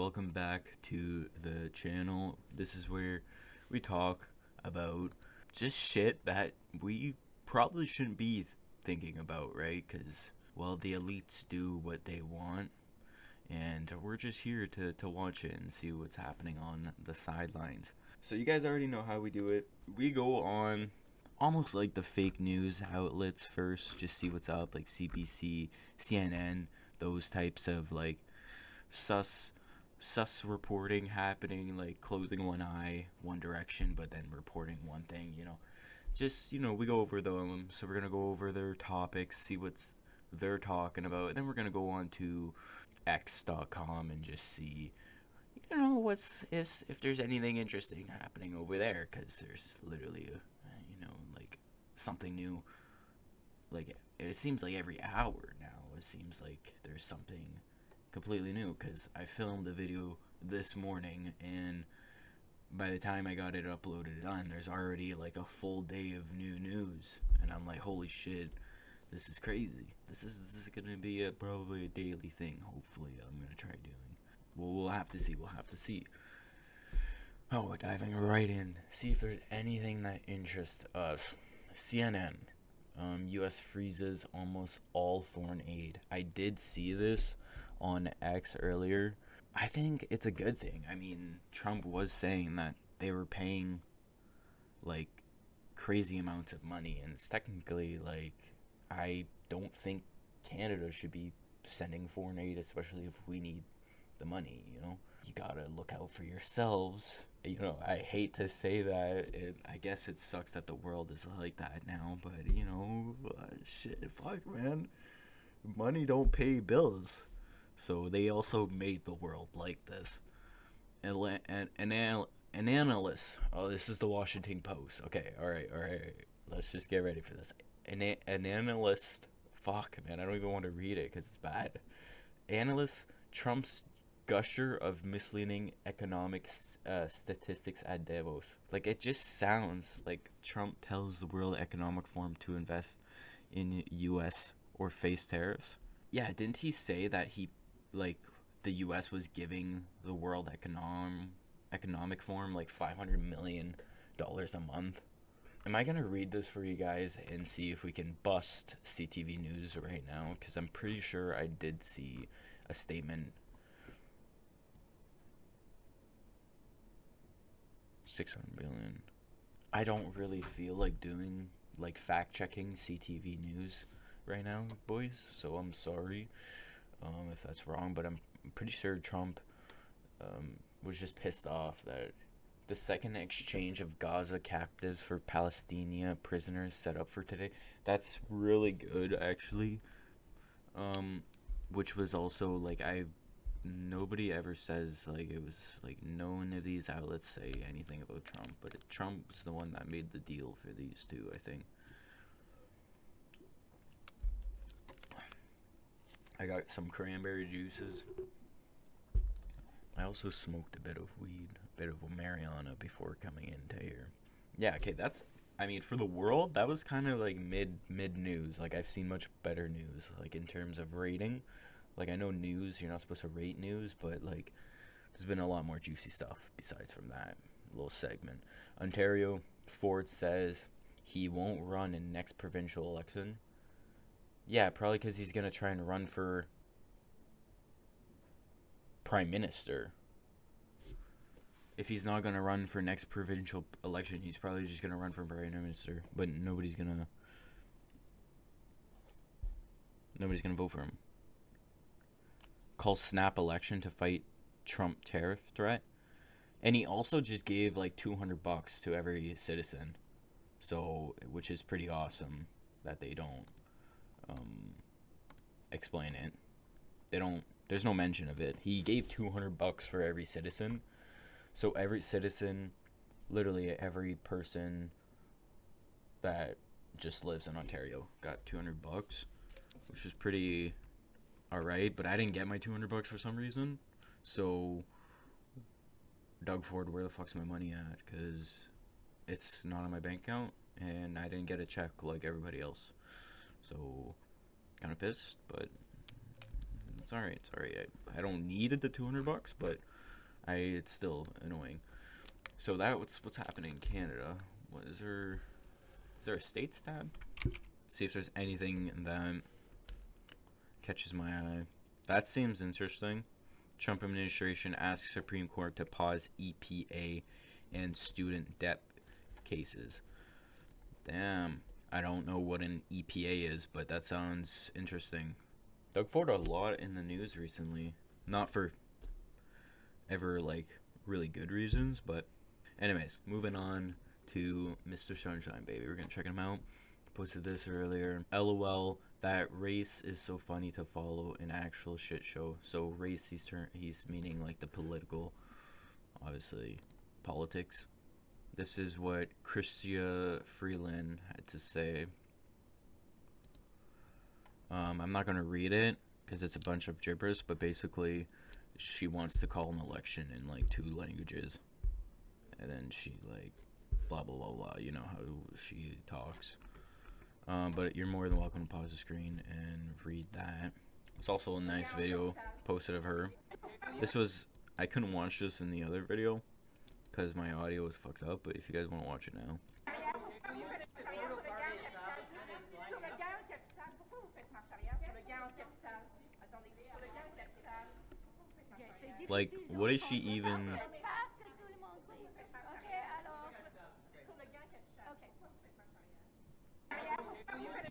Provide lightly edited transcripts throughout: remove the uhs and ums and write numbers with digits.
welcome back to the channel. This is where we talk about just shit that we probably shouldn't be thinking about, right? Because, well, the elites do what they want, and we're just here to watch it and see what's happening on the sidelines. So, you guys already know how we do it. We go on almost like the fake news outlets first, just see what's up, like CBC, CNN, those types of like sus reporting happening, like closing one eye one direction but then reporting one thing, just we go over them. So we're gonna go over their topics, see what's they're talking about, and then we're gonna go on to x.com and just see what's is if there's anything interesting happening over there, because there's literally like something new. Like, it seems like every hour now it seems like there's something completely new, because I filmed a video this morning, and by the time I got it uploaded on, there's already like a full day of new news, and I'm like, holy shit, this is crazy. This is gonna be probably a daily thing. Hopefully, I'm gonna try doing. Well, we'll have to see. We'll have to see. Oh, diving right in. See if there's anything that interests us. CNN. U.S. freezes almost all foreign aid. I did see this on X earlier. I think it's a good thing. I mean, Trump was saying that they were paying like crazy amounts of money, and it's technically like, I don't think Canada should be sending foreign aid, especially if we need the money. You gotta look out for yourselves. I hate to say that. I guess it sucks that the world is like that now, but shit, fuck, man. Money don't pay bills. So they also made the world like this. An analyst. Oh, this is the Washington Post. Okay, all right. Let's just get ready for this. An analyst. Fuck, man. I don't even want to read it because it's bad. Analyst Trump's gusher of misleading economic statistics at Davos. Like, it just sounds like Trump tells the World Economic Forum to invest in U.S. or face tariffs. Yeah, didn't he say that the U.S. was giving the World Economic Forum like $500 million a month? Am I gonna read this for you guys and see if we can bust CTV News right now? Because I'm pretty sure I did see a statement. 600 billion. I don't really feel like doing like fact checking CTV News right now, boys. So I'm sorry if that's wrong, but I'm pretty sure Trump was just pissed off that the second exchange of Gaza captives for Palestinian prisoners set up for today. That's really good, actually. Which was also like, nobody ever says, like, it was like, none of these outlets say anything about Trump, but Trump's the one that made the deal for these two, I think. I got some cranberry juices. I also smoked a bit of weed, a bit of marijuana before coming into here. Yeah, okay, I mean, for the world, that was kind of like mid news. Like, I've seen much better news, like in terms of rating. Like, I know news, you're not supposed to rate news, but like, there's been a lot more juicy stuff besides from that little segment. Ontario, Ford says he won't run in next provincial election. Yeah, probably because he's gonna try and run for prime minister. If he's not gonna run for next provincial election, he's probably just gonna run for prime minister. But nobody's gonna vote for him. Call snap election to fight Trump tariff threat. And he also just gave like $200 to every citizen. So, which is pretty awesome that they don't explain it. There's no mention of it. He gave $200 for every citizen. So every citizen, literally every person that just lives in Ontario got $200, which is pretty alright, but I didn't get my $200 for some reason. So, Doug Ford, where the fuck's my money at? Because it's not on my bank account, and I didn't get a check like everybody else. So, kind of pissed, but It's alright. It's alright. I don't need it, the $200, but it's still annoying. So what's happening in Canada. What is there? Is there a states tab? See if there's anything that catches my eye. That seems interesting. Trump administration asks Supreme Court to pause EPA and student debt cases. Damn. I don't know what an EPA is, but that sounds interesting. Doug Ford a lot in the news recently. Not for ever, like, really good reasons, but anyways, moving on to Mr. Sunshine Baby. We're gonna check him out. Posted this earlier. LOL, that race is so funny to follow an actual shit show. So race, he's meaning like the political, obviously, politics. This is what Chrystia Freeland had to say. I'm not gonna read it because it's a bunch of gibberish, but basically, she wants to call an election in like 2 languages, and then she like blah blah blah blah. You know how she talks. But you're more than welcome to pause the screen and read that. It's also a nice video posted of her. I couldn't watch this in the other video because my audio was fucked up, but if you guys want to watch it now. Like, what is she even...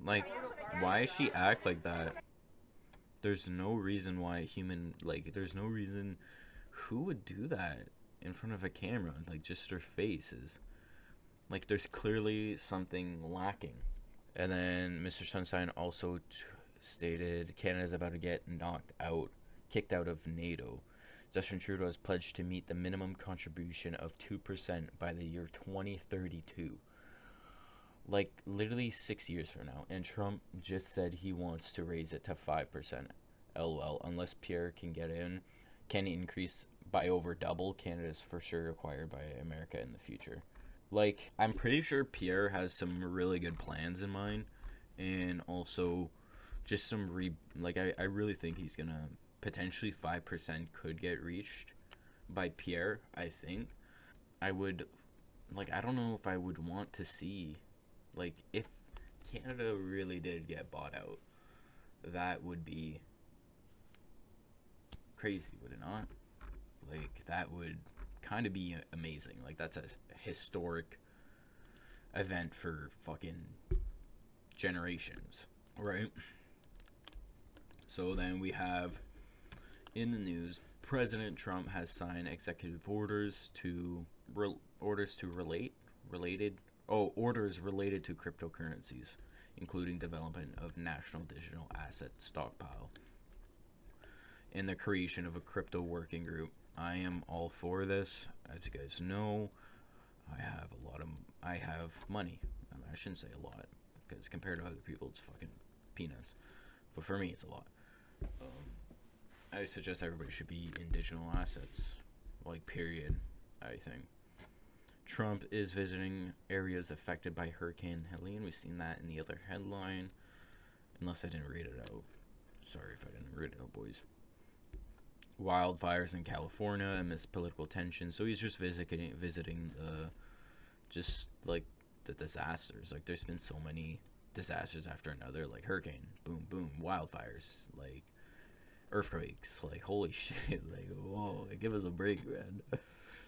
Like, why does she act like that? There's no reason why there's no reason... Who would do that in front of a camera? Like, just their faces. Like, there's clearly something lacking. And then Mr. Sunshine also stated Canada's about to get kicked out of NATO. Justin Trudeau has pledged to meet the minimum contribution of 2% by the year 2032. Like, literally 6 years from now. And Trump just said he wants to raise it to 5%. LOL. Unless Pierre can increase by over double, Canada's for sure acquired by America in the future. Like, I'm pretty sure Pierre has some really good plans in mind. And also, just some I really think he's gonna... Potentially 5% could get reached by Pierre, I think. I don't know if I would want to see, like, if Canada really did get bought out, that would be crazy, would it not? Like, that would kind of be amazing. Like, that's a historic event for fucking generations, right? So then we have... In the news, President Trump has signed executive orders orders related to cryptocurrencies, including development of national digital asset stockpile and the creation of a crypto working group. I am all for this. As you guys know, I have money. I shouldn't say a lot, because compared to other people, it's fucking peanuts. But for me, it's a lot. I suggest everybody should be in digital assets, like, period, I think. Trump is visiting areas affected by Hurricane Helene. We've seen that in the other headline, unless I didn't read it out. Sorry if I didn't read it out, boys. Wildfires in California amidst political tension. So he's just visiting the disasters. Like, there's been so many disasters after another, like hurricane, boom, boom, wildfires, like, earthquakes, like, holy shit, like, whoa, give us a break, man.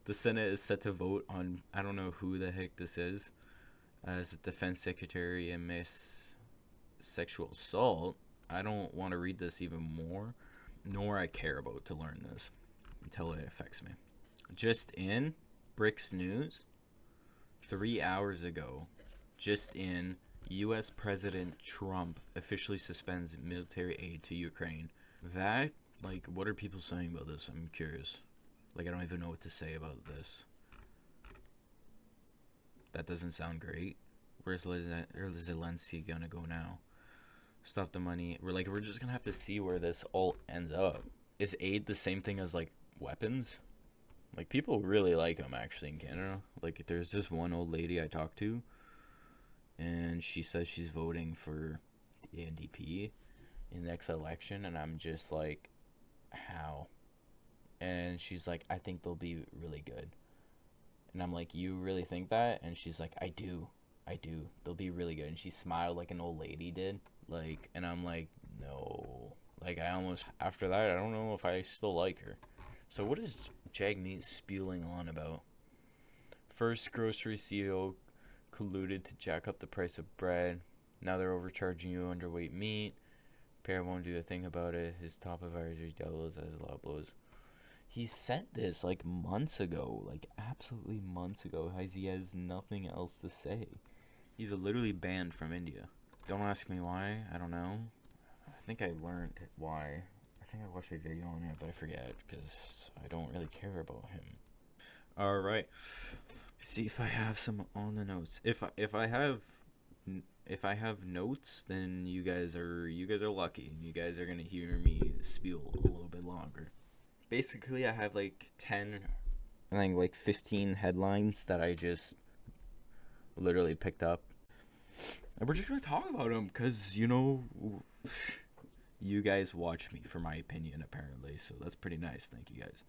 The Senate is set to vote on, I don't know who the heck this is, as the defense secretary amidst sexual assault. I don't want to read this even more, nor I care about to learn this until it affects me. Just in, Bricks News, 3 hours ago, just in, U.S. President Trump officially suspends military aid to Ukraine. That, like, what are people saying about this? I'm curious. Like, I don't even know what to say about this. That doesn't sound great. Where's Zelensky gonna go now? Stop the money. We're just gonna have to see where this all ends up. Is aid the same thing as, like, weapons? Like, people really like them, actually, in Canada. Like, there's this one old lady I talked to, and she says she's voting for the NDP in the next election, and I'm just like, how? And she's like, I think they'll be really good. And I'm like, you really think that? And she's like, I do. I do. They'll be really good. And she smiled like an old lady did. Like, and I'm like, no. Like, I almost, after that, I don't know if I still like her. So what is Jagmeet spewing on about? First, grocery CEO colluded to jack up the price of bread. Now they're overcharging you underweight meat. Pear won't do a thing about it. His top advisory doubles as a lot of blows. He said this like months ago, like absolutely months ago. He has nothing else to say. He's literally banned from India. Don't ask me why. I don't know. I think I learned why. I think I watched a video on it, but I forget because I don't really care about him. All right. See if I have some on the notes. If I have notes, then you guys are lucky. You guys are gonna hear me spiel a little bit longer. Basically, I have like 10, I think like 15 headlines that I just literally picked up, and we're just gonna talk about them because you guys watch me for my opinion apparently, so that's pretty nice. Thank you guys.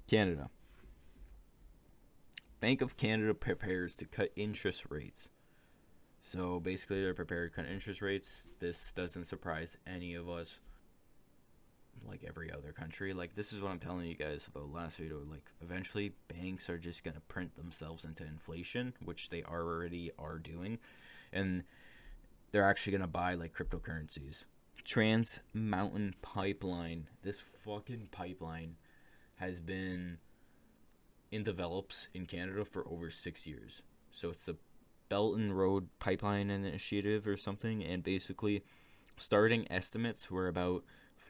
Canada. Bank of Canada prepares to cut interest rates. So basically, they're prepared to cut interest rates. This doesn't surprise any of us. Like every other country, like this is what I'm telling you guys about last video. Like eventually, banks are just gonna print themselves into inflation, which they already are doing, and they're actually gonna buy like cryptocurrencies. Trans Mountain Pipeline. This fucking pipeline has been in develops in Canada for over 6 years. So it's the Belt and Road Pipeline Initiative or something, and basically starting estimates were about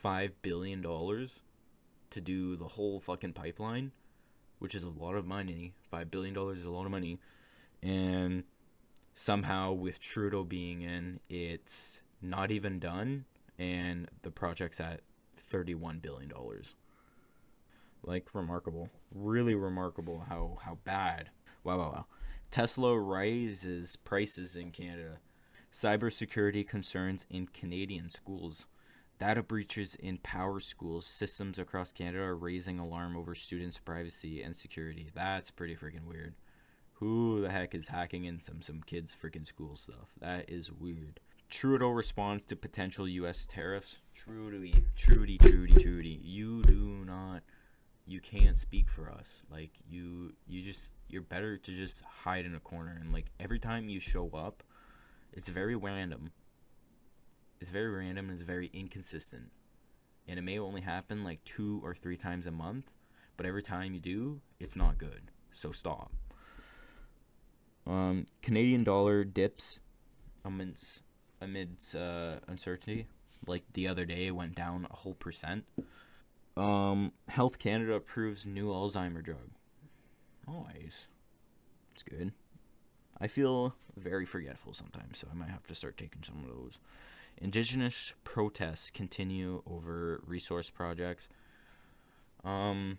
$5 billion to do the whole fucking pipeline, which is a lot of money. $5 billion is a lot of money. And somehow with Trudeau being in, it's not even done, and the project's at $31 billion. Like, remarkable. Really remarkable how bad. Wow. Tesla raises prices in Canada. Cybersecurity concerns in Canadian schools. Data breaches in power schools. Systems across Canada are raising alarm over students' privacy and security. That's pretty freaking weird. Who the heck is hacking in some kids' freaking school stuff? That is weird. Trudeau responds to potential U.S. tariffs. Trudy. You can't speak for us. Like, you're better to just hide in a corner. And, like, every time you show up, it's very random. It's very random and it's very inconsistent. And it may only happen, like, 2 or 3 times a month. But every time you do, it's not good. So stop. Canadian dollar dips amidst uncertainty. Like, the other day, it went down a whole percent. Health Canada approves new Alzheimer drug. Nice. It's good. I feel very forgetful sometimes, so I might have to start taking some of those. Indigenous protests continue over resource projects. All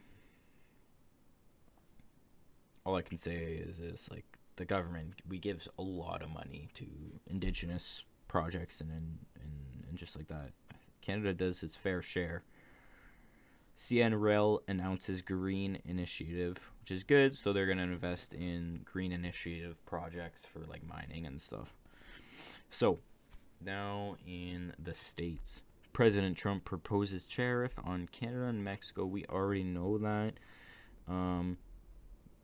I can say is this, like, the government, we give a lot of money to Indigenous projects and just like that. Canada does its fair share. CN Rail announces green initiative, which is good. So they're going to invest in green initiative projects for like mining and stuff. So now in the States, President Trump proposes tariff on Canada and Mexico. We already know that.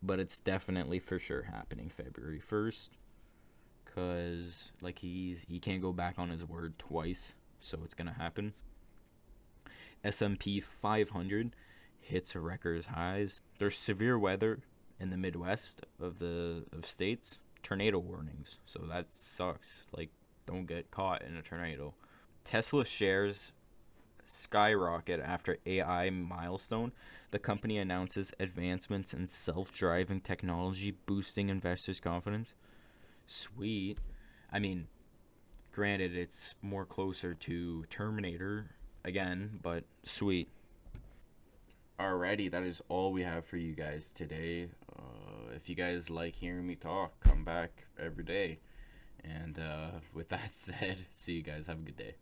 But it's definitely for sure happening February 1st. Because like he can't go back on his word twice. So it's going to happen. S&P 500 hits record highs. There's severe weather in the Midwest of states. Tornado warnings. So that sucks. Like, don't get caught in a tornado. Tesla shares skyrocket after AI milestone. The company announces advancements in self-driving technology, boosting investors' confidence. Sweet. I mean, granted, it's more closer to Terminator again, but sweet. Alrighty, that is all we have for you guys today. If you guys like hearing me talk, come back every day. And with that said, see you guys. Have a good day.